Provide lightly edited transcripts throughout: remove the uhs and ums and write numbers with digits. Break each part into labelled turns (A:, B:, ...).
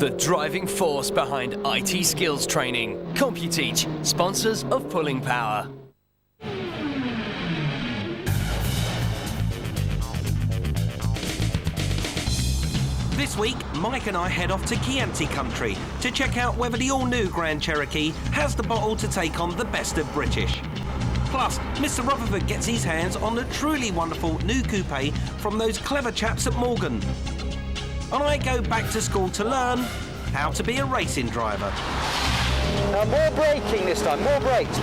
A: The driving force behind IT skills training. CompuTeach, sponsors of Pulling Power.
B: This week, Mike and I head off to Chianti country to check out whether the all-new Grand Cherokee has the bottle to take on the best of British. Plus, Mr. Rutherford gets his hands on a truly wonderful new coupe from those clever chaps at Morgan. And I go back to school to learn how to be a racing driver.
C: Now more braking this time, more brakes.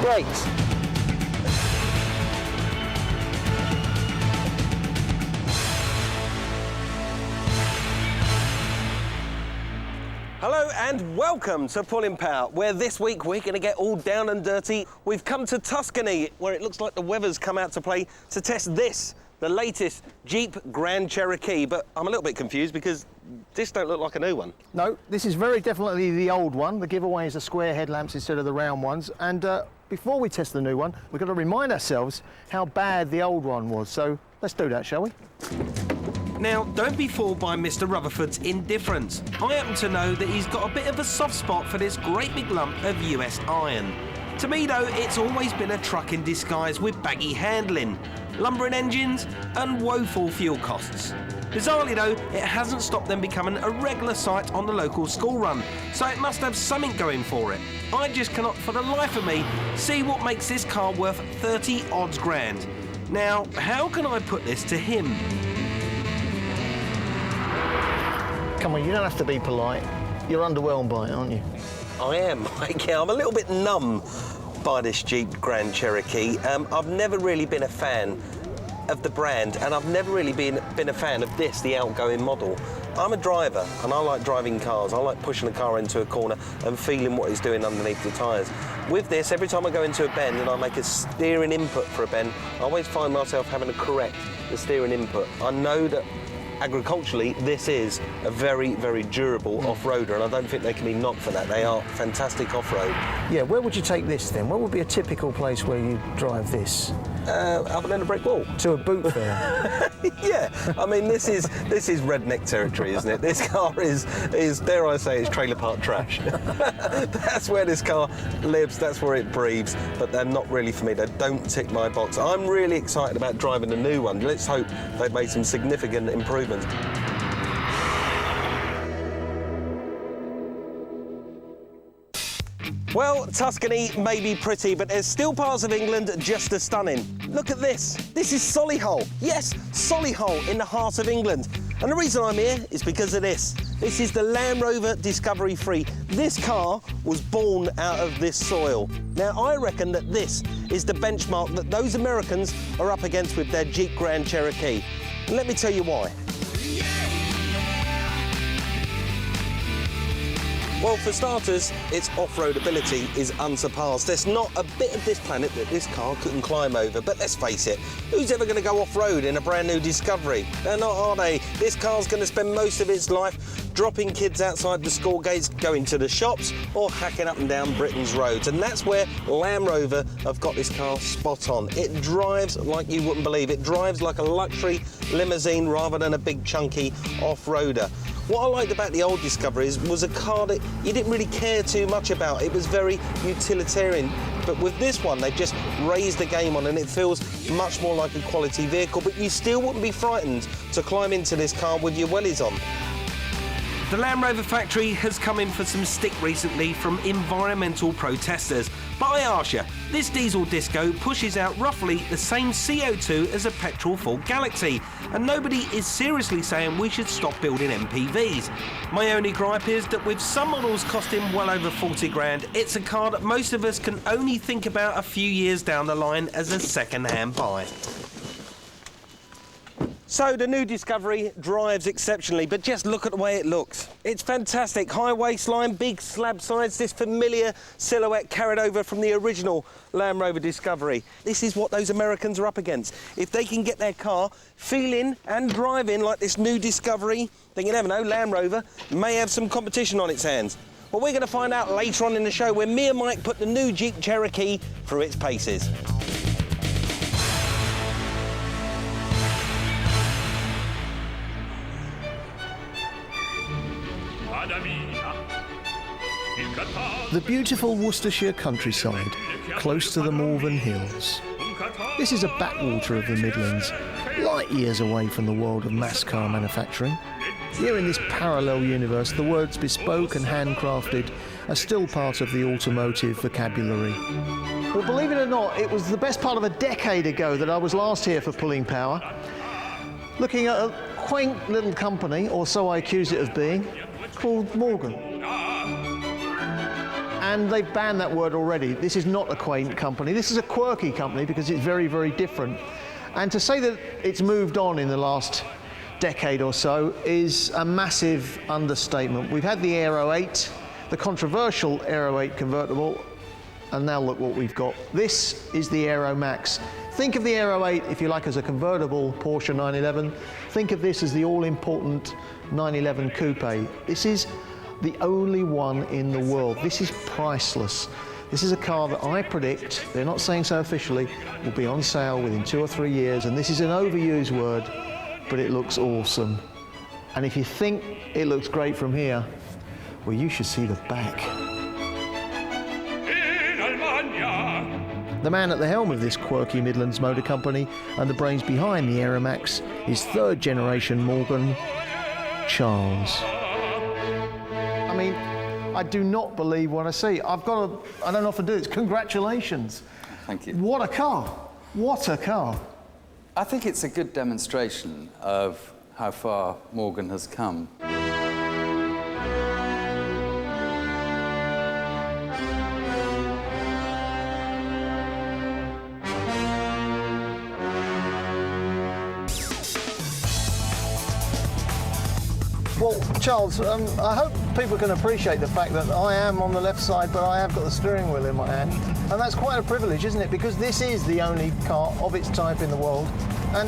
B: Hello and welcome to Pulling Power, where this week we're going to get all down and dirty. We've come to Tuscany, where it looks like the weather's come out to play, to test this, the latest Jeep Grand Cherokee. But I'm a little bit confused because this don't look like a new one.
D: No, this is very definitely the old one. The giveaway is the square headlamps instead of the round ones. And before we test the new one, we've got to remind ourselves how bad the old one was. So let's do that, shall we?
B: Now, don't be fooled by Mr. Rutherford's indifference. I happen to know that he's got a bit of a soft spot for this great big lump of US iron. To me, though, it's always been a truck in disguise with baggy handling, lumbering engines and woeful fuel costs. Bizarrely, though, it hasn't stopped them becoming a regular sight on the local school run, so it must have something going for it. I just cannot, for the life of me, see what makes this car worth 30 odds grand. Now, how can I put this to him?
D: Come on, you don't have to be polite. You're underwhelmed by it, aren't you?
B: I am, Mike. I'm a little bit numb by this Jeep Grand Cherokee. I've never really been a fan of the brand, and I've never really been a fan of this, the outgoing model. I'm a driver, and I like driving cars. I like pushing a car into a corner and feeling what it's doing underneath the tyres. With this, every time I go into a bend and I make a steering input for a bend, I always find myself having to correct the steering input. I know that agriculturally, this is a very, very durable off-roader, and I don't think they can be knocked for that. They are fantastic off-road.
D: Yeah, where would you take this then? Where would be a typical place where you drive this?
B: Other than a brick wall.
D: To a boot fair?
B: Yeah, I mean, this is redneck territory, isn't it? This car is dare I say, it's trailer park trash. That's where this car lives, that's where it breathes, but they're not really for me. They don't tick my box. I'm really excited about driving the new one. Let's hope they've made some significant improvements. Well, Tuscany may be pretty, but there's still parts of England just as stunning. Look at this. This is Solihull. Yes, Solihull in the heart of England. And the reason I'm here is because of this. This is the Land Rover Discovery 3. This car was born out of this soil. Now, I reckon that this is the benchmark that those Americans are up against with their Jeep Grand Cherokee. And let me tell you why. Well, for starters, its off-road ability is unsurpassed. There's not a bit of this planet that this car couldn't climb over, but let's face it, who's ever going to go off-road in a brand new Discovery? They're not, are they? This car's going to spend most of its life dropping kids outside the school gates, going to the shops, or hacking up and down Britain's roads. And that's where Land Rover have got this car spot on. It drives like you wouldn't believe. It drives like a luxury limousine rather than a big chunky off-roader. What I liked about the old Discoveries was a car that you didn't really care too much about. It was very utilitarian. But with this one, they've just raised the game on, and it feels much more like a quality vehicle. But you still wouldn't be frightened to climb into this car with your wellies on. The Land Rover factory has come in for some stick recently from environmental protesters. But I ask you, this diesel disco pushes out roughly the same CO2 as a petrol-full Galaxy, and nobody is seriously saying we should stop building MPVs. My only gripe is that with some models costing well over 40 grand, it's a car that most of us can only think about a few years down the line as a second-hand buy. So the new Discovery drives exceptionally, but just look at the way it looks. It's fantastic. High waistline, big slab sides, this familiar silhouette carried over from the original Land Rover Discovery. This is what those Americans are up against. If they can get their car feeling and driving like this new Discovery, then you never know, Land Rover may have some competition on its hands. But we're going to find out later on in the show when me and Mike put the new Jeep Cherokee through its paces.
D: The beautiful Worcestershire countryside, close to the Malvern Hills. This is a backwater of the Midlands, light years away from the world of mass car manufacturing. Here in this parallel universe, the words bespoke and handcrafted are still part of the automotive vocabulary. Well, believe it or not, it was the best part of a decade ago that I was last here for Pulling Power, looking at a quaint little company, or so I accuse it of being, called Morgan. And they've banned that word already. This is not a quaint company. This is a quirky company because it's very, very different. And to say that it's moved on in the last decade or so is a massive understatement. We've had the Aero 8, the controversial Aero 8 convertible, and now look what we've got. This is the Aeromax. Think of the Aero 8, if you like, as a convertible Porsche 911. Think of this as the all-important 911 Coupe. This is the only one in the world. This is priceless. This is a car that I predict, they're not saying so officially, will be on sale within 2 or 3 years, and this is an overused word, but it looks awesome. And if you think it looks great from here, well, you should see the back. The man at the helm of this quirky Midlands motor company and the brains behind the Aeromax is third generation Morgan, Charles. I mean, I do not believe what I see. I don't often do this. Congratulations.
E: Thank you.
D: What a car. What a car.
E: I think it's a good demonstration of how far Morgan has come.
D: Well, Charles, I hope people can appreciate the fact that I am on the left side, but I have got the steering wheel in my hand. And that's quite a privilege, isn't it? Because this is the only car of its type in the world. And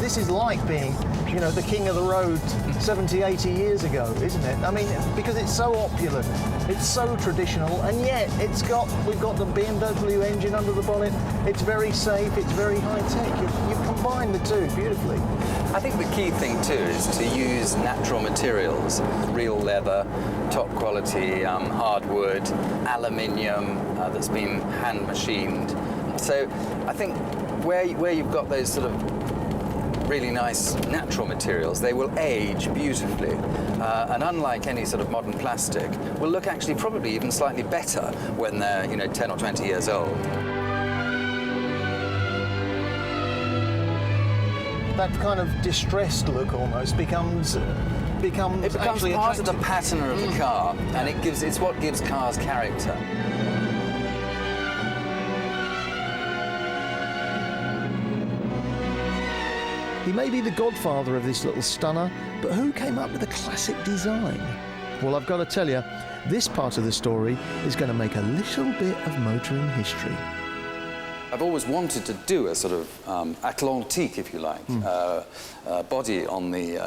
D: this is like being, you know, the king of the road 70, 80 years ago, isn't it? I mean, because it's so opulent, it's so traditional, and yet we've got the BMW engine under the bonnet. It's very safe, it's very high-tech. You've combined the two beautifully.
E: I think the key thing too is to use natural materials, real leather, top quality hardwood, aluminium that's been hand machined. So I think where you've got those sort of really nice natural materials, they will age beautifully, and unlike any sort of modern plastic, will look actually probably even slightly better when they're 10 or 20 years old.
D: That kind of distressed look almost becomes actually
E: part of the
D: attractive.
E: patina of the car, and it's what gives cars character.
D: He may be the godfather of this little stunner, but who came up with the classic design? Well, I've got to tell you, this part of the story is going to make a little bit of motoring history.
E: I've always wanted to do a sort of Atlantique, if you like, body on the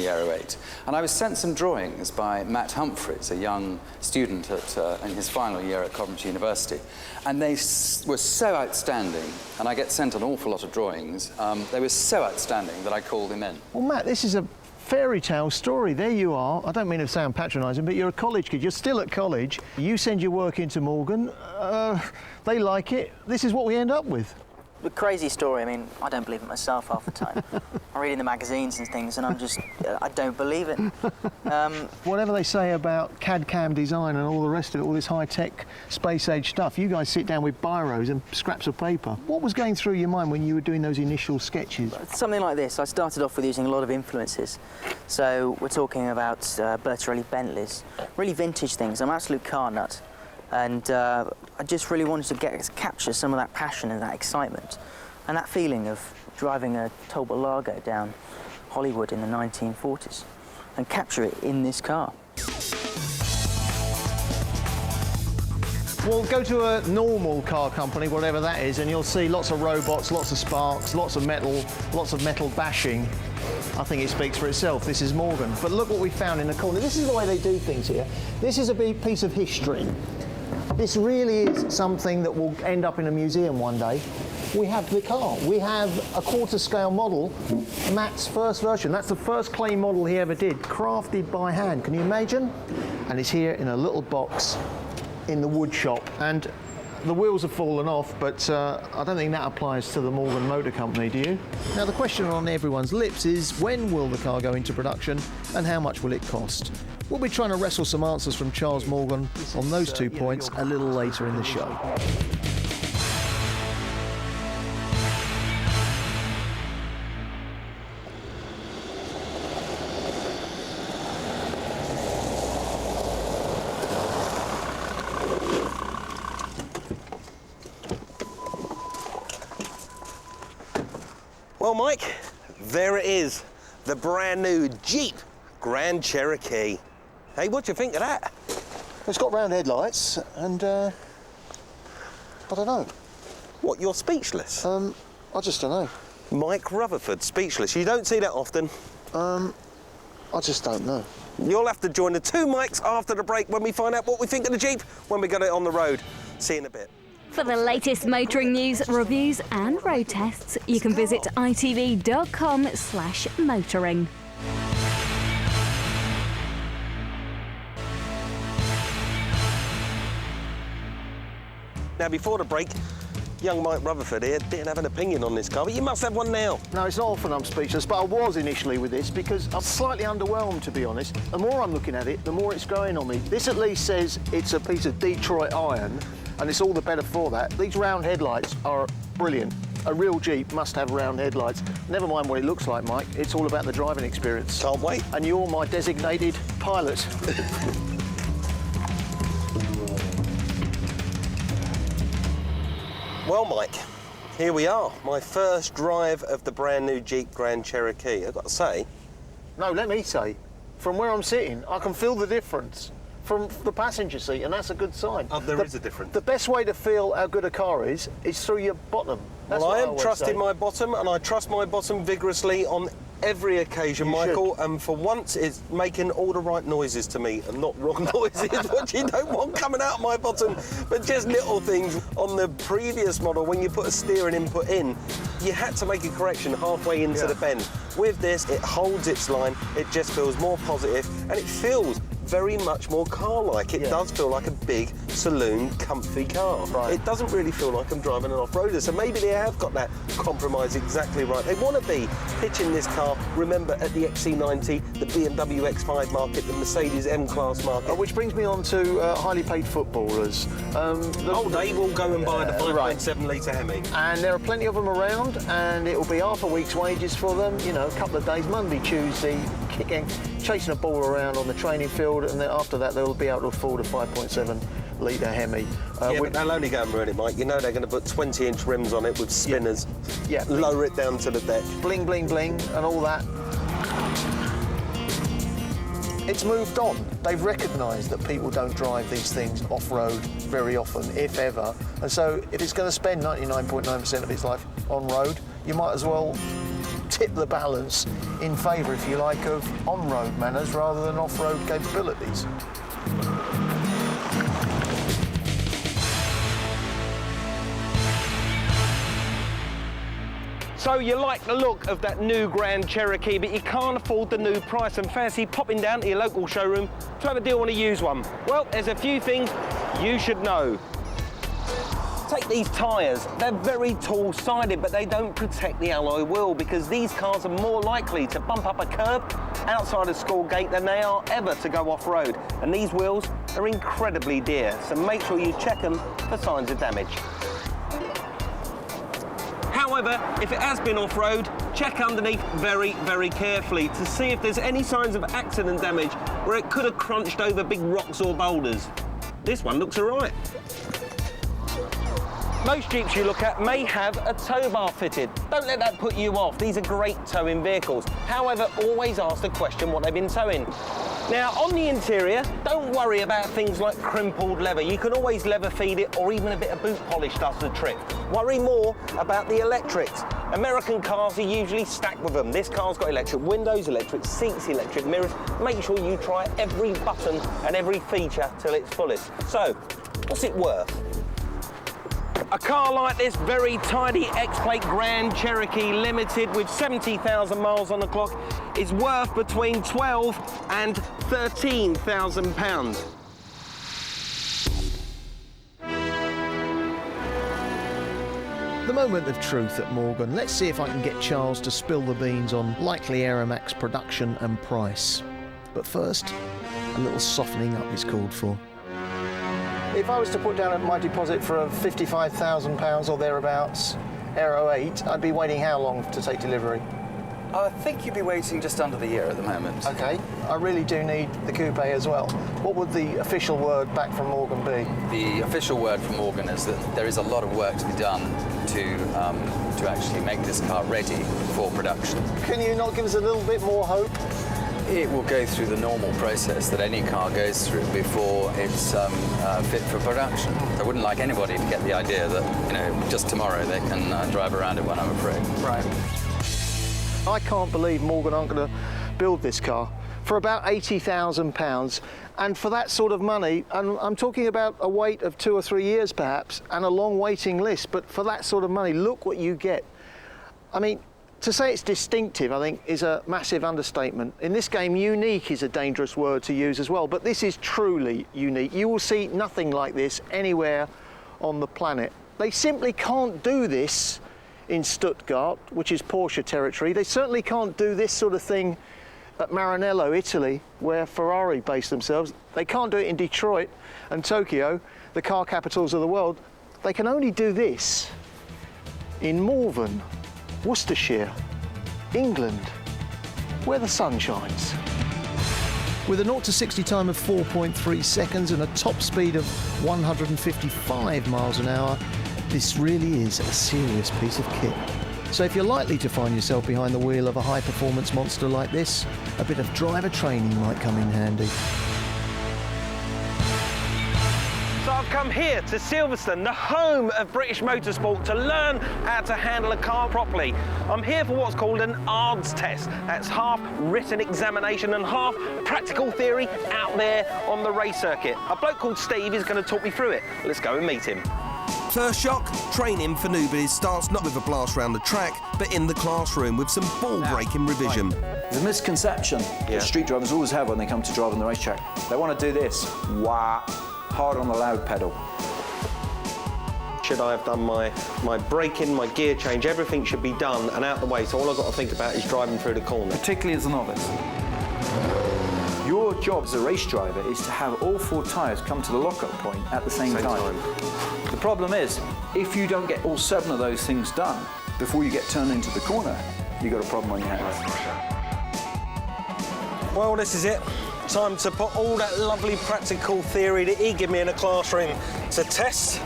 E: Aero 8. And I was sent some drawings by Matt Humphreys, a young student in his final year at Coventry University. And they were so outstanding, and I get sent an awful lot of drawings. They were so outstanding that I called him in.
D: Well, Matt, this is a fairy tale story. There you are. I don't mean to sound patronising, but you're a college kid. You're still at college. You send your work into Morgan. They like it. This is what we end up with.
F: The crazy story, I mean, I don't believe it myself half the time. I read in the magazines and things and I don't believe it.
D: Whatever they say about CAD-CAM design and all the rest of it, all this high-tech, space-age stuff, you guys sit down with biros and scraps of paper. What was going through your mind when you were doing those initial sketches?
F: Something like this. I started off with using a lot of influences. So we're talking about Bertarelli Bentleys, really vintage things. I'm an absolute car nut. And I just really wanted to capture some of that passion and that excitement and that feeling of driving a Talbot Lago down Hollywood in the 1940s and capture it in this car.
D: Well, go to a normal car company, whatever that is, and you'll see lots of robots, lots of sparks, lots of metal bashing. I think it speaks for itself. This is Morgan. But look what we found in the corner. This is the way they do things here. This is a big piece of history. This really is something that will end up in a museum one day. We have the car. We have a quarter-scale model, Matt's first version. That's the first clay model he ever did, crafted by hand. Can you imagine? And it's here in a little box in the wood shop, and the wheels have fallen off, but I don't think that applies to the Morgan Motor Company, do you? Now, the question on everyone's lips is, when will the car go into production and how much will it cost? We'll be trying to wrestle some answers from Charles Morgan on those 2 points a little later in the show.
B: Well, Mike, there it is, the brand new Jeep Grand Cherokee. Hey, what do you think of that?
D: It's got round headlights, and I don't know.
B: What, you're speechless?
D: I just don't know.
B: Mike Rutherford, speechless. You don't see that often.
D: I just don't know.
B: You'll have to join the two Mikes after the break when we find out what we think of the Jeep when we get it on the road. See you in a bit.
G: For the latest motoring news, reviews and road tests, you can visit itv.com/motoring.
B: Now, before the break, young Mike Rutherford here didn't have an opinion on this car, but you must have one now.
D: No, it's not often I'm speechless, but I was initially with this because I'm slightly underwhelmed, to be honest. The more I'm looking at it, the more it's growing on me. This at least says it's a piece of Detroit iron, and it's all the better for that. These round headlights are brilliant. A real Jeep must have round headlights. Never mind what it looks like, Mike. It's all about the driving experience.
B: Can't wait.
D: And you're my designated pilot.
B: Well, Mike, here we are. My first drive of the brand new Jeep Grand Cherokee. I've got to say...
D: No, let me say, from where I'm sitting, I can feel the difference from the passenger seat, and that's a good sign.
B: Oh, there is a difference.
D: The best way to feel how good a car is through your bottom. That's
B: well,
D: what
B: I am
D: always
B: trusting
D: say.
B: my bottom, and I trust my bottom vigorously on every occasion,
D: You
B: Michael, and for once it's making all the right noises to me and not wrong noises, which you don't want coming out of my bottom, but just little things. On the previous model, when you put a steering input in, you had to make a correction halfway into the bend. With this, it holds its line, it just feels more positive, and it feels very much more car-like. It does feel like a big saloon, comfy car.
D: Right.
B: It doesn't really feel like I'm driving an off-roader, so maybe they have got that compromise exactly right. They want to be pitching this car, remember, at the XC90, the BMW X5 market, the Mercedes M-Class market.
D: Which brings me on to highly paid footballers.
B: They will go and buy the 5.7 litre Hemi.
D: And there are plenty of them around, and it will be half a week's wages for them, you know, a couple of days, Monday, Tuesday, kicking, chasing a ball around on the training field, and then after that they'll be able to afford a 5.7 litre Hemi.
B: But they'll only go and ruin it, Mike. You know they're going to put 20-inch rims on it with spinners, lower it down to the deck.
D: Bling, bling, bling, and all that. It's moved on. They've recognised that people don't drive these things off-road very often, if ever. And so if it's going to spend 99.9% of its life on road, you might as well tip the balance in favour, if you like, of on-road manners rather than off-road capabilities.
B: So you like the look of that new Grand Cherokee, but you can't afford the new price and fancy popping down to your local showroom to have a deal on a used one. Well, there's a few things you should know. Take these tyres. They're very tall-sided, but they don't protect the alloy wheel because these cars are more likely to bump up a curb outside a school gate than they are ever to go off-road. And these wheels are incredibly dear, so make sure you check them for signs of damage. However, if it has been off-road, check underneath very, very carefully to see if there's any signs of accident damage where it could have crunched over big rocks or boulders. This one looks all right. Most Jeeps you look at may have a tow bar fitted. Don't let that put you off. These are great towing vehicles. However, always ask the question what they've been towing. Now, on the interior, don't worry about things like crimpled leather. You can always leather feed it, or even a bit of boot polish does the trick. Worry more about the electrics. American cars are usually stacked with them. This car's got electric windows, electric seats, electric mirrors. Make sure you try every button and every feature till its fullest. So, what's it worth? A car like this very tidy X-Plate Grand Cherokee Limited with 70,000 miles on the clock is worth between £12,000 and £13,000.
D: The moment of truth at Morgan. Let's see if I can get Charles to spill the beans on likely Aeromax production and price. But first, a little softening up is called for. If I was to put down my deposit for a £55,000 or thereabouts Aero 8, I'd be waiting how long to take delivery?
E: I think you'd be waiting just under the year at the moment.
D: OK, I really do need the coupe as well. What would the official word back from Morgan be?
E: The official word from Morgan is that there is a lot of work to be done to actually make this car ready for production.
D: Can you not give us a little bit more hope?
E: It will go through the normal process that any car goes through before it's fit for production. I wouldn't like anybody to get the idea that, you know, just tomorrow they can drive around in one, I'm afraid.
D: Right. I can't believe Morgan aren't going to build this car for about £80,000, and for that sort of money, and I'm talking about a wait of 2 or 3 years perhaps, and a long waiting list, but for that sort of money, look what you get. I mean, to say it's distinctive, I think, is a massive understatement. In this game, unique is a dangerous word to use as well, but this is truly unique. You will see nothing like this anywhere on the planet. They simply can't do this in Stuttgart, which is Porsche territory. They certainly can't do this sort of thing at Maranello, Italy, where Ferrari base themselves. They can't do it in Detroit and Tokyo, the car capitals of the world. They can only do this in Malvern, Worcestershire, England, where the sun shines. With a 0 to 60 time of 4.3 seconds and a top speed of 155 miles an hour, this really is a serious piece of kit. So if you're likely to find yourself behind the wheel of a high-performance monster like this, a bit of driver training might come in handy.
B: So I've come here to Silverstone, the home of British motorsport, to learn how to handle a car properly. I'm here for what's called an ARDS test. That's half written examination and half practical theory out there on the race circuit. A bloke called Steve is going to talk me through it. Let's go and meet him.
H: First shock, training for newbies starts not with a blast round the track, but in the classroom with some ball-breaking revision.
I: The misconception that street drivers always have when they come to drive on the racetrack. They want to do this, wah, hard on the loud pedal.
B: Should I have done my braking, my gear change, everything should be done and out the way, so all I've got to think about is driving through the corner.
I: Particularly as a novice. Your job as a race driver is to have all 4 tyres come to the lock-up point at the same time. The problem is, if you don't get all 7 of those things done before you get turned into the corner, you've got a problem on your hands.
B: Well, this is it. Time to put all that lovely practical theory that he gave me in a classroom to test.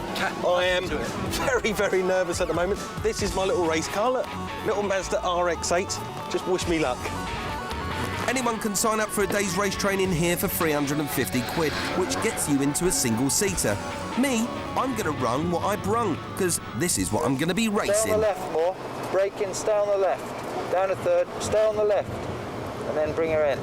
B: I am very, very nervous at the moment. This is my little race car, look. Little Mazda RX-8. Just wish me luck.
H: Anyone can sign up for a day's race training here for 350 quid, which gets you into a single-seater. Me, I'm going to run what I brung, because this is what I'm going to be racing.
C: Stay on the left more, brake in, stay on the left. Down a third, stay on the left, and then bring her in.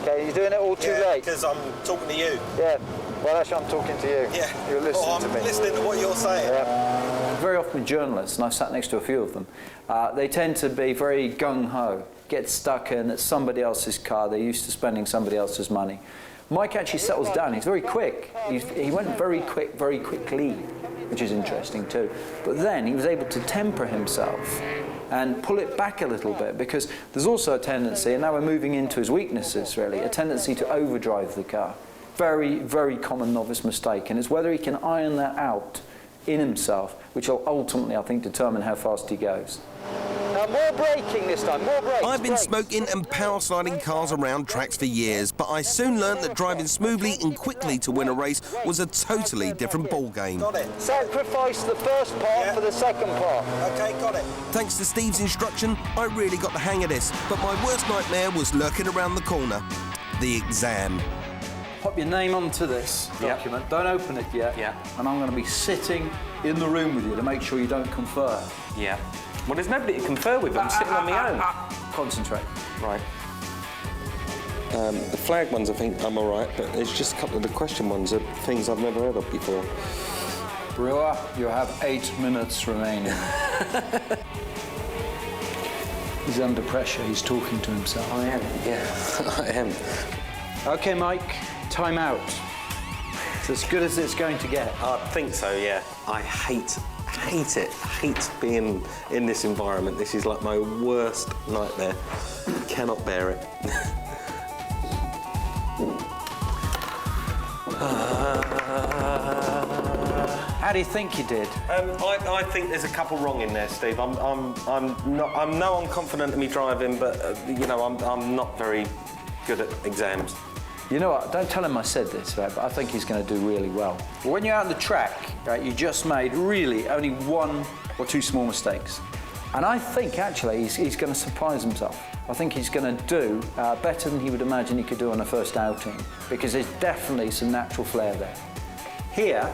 C: OK, you're doing it all too late.
B: Because I'm talking to you.
C: Yeah, well, actually, I'm talking to you.
B: Yeah.
C: You're listening to me.
B: I'm listening to what you're saying.
C: Yeah.
I: Very often with journalists, and I've sat next to a few of them, they tend to be very gung-ho, get stuck in at somebody else's car, they're used to spending somebody else's money. Mike actually settles down, he's very quick. He went very quick, very quickly, which is interesting too. But then he was able to temper himself and pull it back a little bit, because there's also a tendency, and now we're moving into his weaknesses really, a tendency to overdrive the car. Very, very common novice mistake, and it's whether he can iron that out in himself, which will ultimately, I think, determine how fast he goes.
C: Now, more braking this time, more brakes.
H: I've been
C: brakes.
H: smoking and power sliding cars around tracks for years, but I soon learned that driving smoothly and quickly to win a race was a totally different ballgame.
B: Got it.
C: Sacrifice the first part for the second part.
B: OK, got it.
H: Thanks to Steve's instruction, I really got the hang of this, but my worst nightmare was lurking around the corner. The exam.
I: Pop your name onto this document, don't open it yet, and I'm going to be sitting in the room with you to make sure you don't confer.
B: Yeah. Well, there's nobody to confer with. I'm sitting on my own.
I: Concentrate.
B: Right. The flag ones, I think I'm all right, but it's just a couple of the question ones are things I've never heard of before.
I: Brewer, you have 8 minutes remaining. He's under pressure, he's talking to himself.
B: I am, yeah, I am.
I: OK, Mike, time out. It's as good as it's going to get.
B: I think so, yeah. I hate hate it. I hate being in this environment. This is like my worst nightmare. Cannot bear it.
I: How do you think you did?
B: I think there's a couple wrong in there, Steve. I'm confident in me driving, but you know, I'm not very good at exams.
I: You know what, don't tell him I said this, right, but I think he's going to do really well. But when you're out on the track, right, you just made really only 1 or 2 small mistakes. And I think, actually, he's going to surprise himself. I think he's going to do better than he would imagine he could do on a first outing, because there's definitely some natural flair there. Here,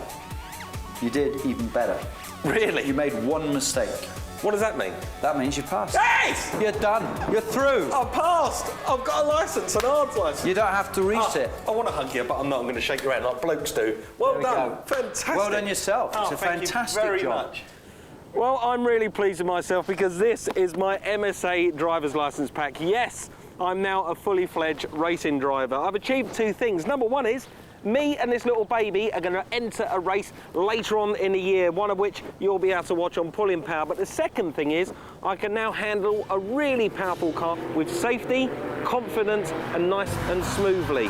I: you did even better.
B: Really?
I: You made 1 mistake.
B: What does that mean?
I: That means you passed.
B: Yes!
I: You're done. You're through.
B: I passed. I've got a licence, an arms licence.
I: You don't have to resit.
B: I want to hug you, but I'm not. I'm going to shake your hand like blokes do. Well done. Fantastic.
I: Well done yourself. It's a fantastic
B: very
I: job.
B: Much. Well, I'm really pleased with myself because this is my MSA driver's licence pack. Yes, I'm now a fully fledged racing driver. I've achieved 2 things. Number 1 is me and this little baby are going to enter a race later on in the year, one of which you'll be able to watch on Pulling Power. But the second thing is I can now handle a really powerful car with safety, confidence and nice and smoothly.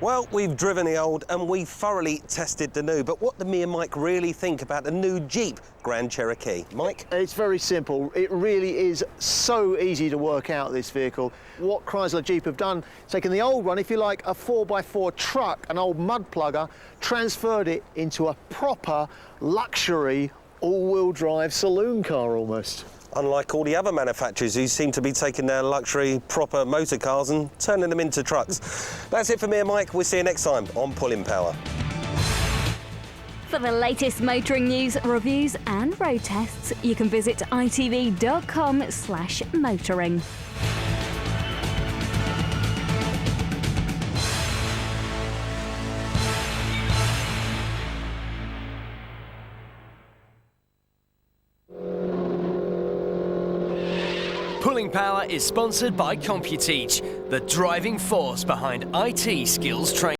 B: Well, we've driven the old and we thoroughly tested the new, but what do me and Mike really think about the new Jeep Grand Cherokee? Mike?
D: It's very simple. It really is so easy to work out, this vehicle. What Chrysler Jeep have done, taken the old one, if you like, a 4x4 truck, an old mud plugger, transferred it into a proper luxury all-wheel drive saloon car almost.
B: Unlike all the other manufacturers who seem to be taking their luxury proper motor cars and turning them into trucks. That's it for me and Mike. We'll see you next time on Pulling Power.
G: For the latest motoring news, reviews and road tests, you can visit itv.com/motoring.
A: Pulling Power is sponsored by CompuTeach, the driving force behind IT skills training.